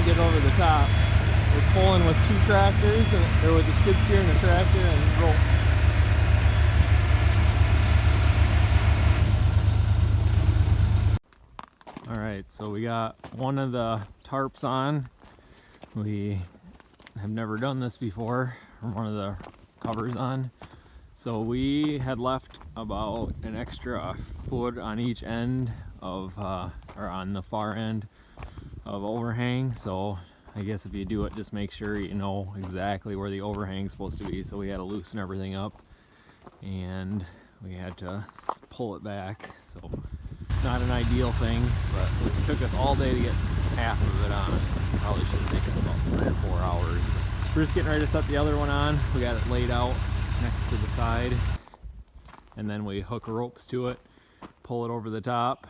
can't get over the top. We're pulling with two tractors, or with a skid steer and a tractor and ropes. Alright, so we got one of the tarps on. We have never done this before, or one of the covers on. So we had left about an extra foot on each end of, or on the far end of overhang. So I guess if you do it, just make sure you know exactly where the overhang is supposed to be. So we had to loosen everything up and we had to pull it back. So not an ideal thing, but it took us all day to get half of it on. Probably should have taken us about 3 or 4 hours. We're just getting ready to set the other one on. We got it laid out next to the side, and then we hook ropes to it, pull it over the top,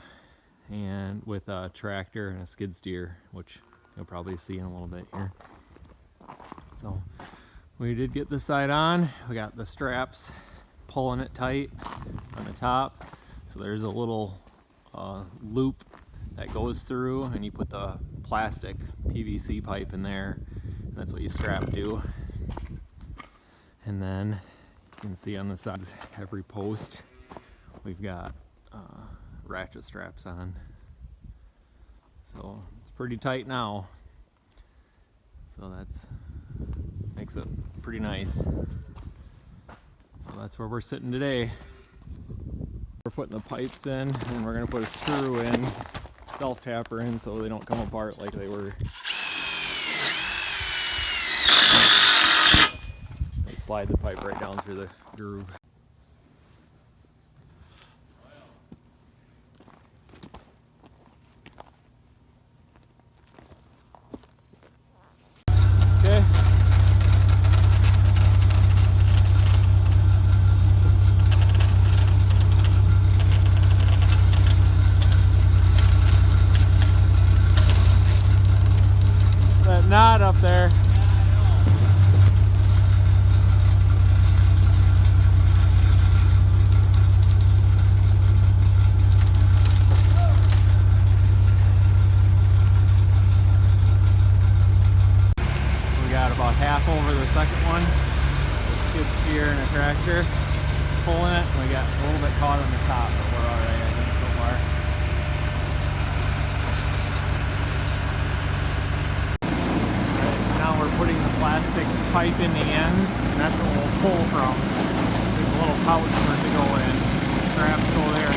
and with a tractor and a skid steer, which you'll probably see in a little bit here. So we did get this side on. We got the straps pulling it tight on the top. So there's a little loop that goes through, and you put the plastic PVC pipe in there, and that's what you strap to. And then you can see on the sides, every post, we've got ratchet straps on. So it's pretty tight now. So that's makes it pretty nice. So that's where we're sitting today. We're putting the pipes in, and we're going to put a screw in, self-tapper in, so they don't come apart like they were. They slide the pipe right down through the groove. Okay. That knot up there. About half over the second one, a skid steer and a tractor pulling it. We got a little bit caught on the top, but we're alright, I think, so far. Alright, so now we're putting the plastic pipe in the ends, and that's what we'll pull from. There's a little pouch for it to go in. The straps go there,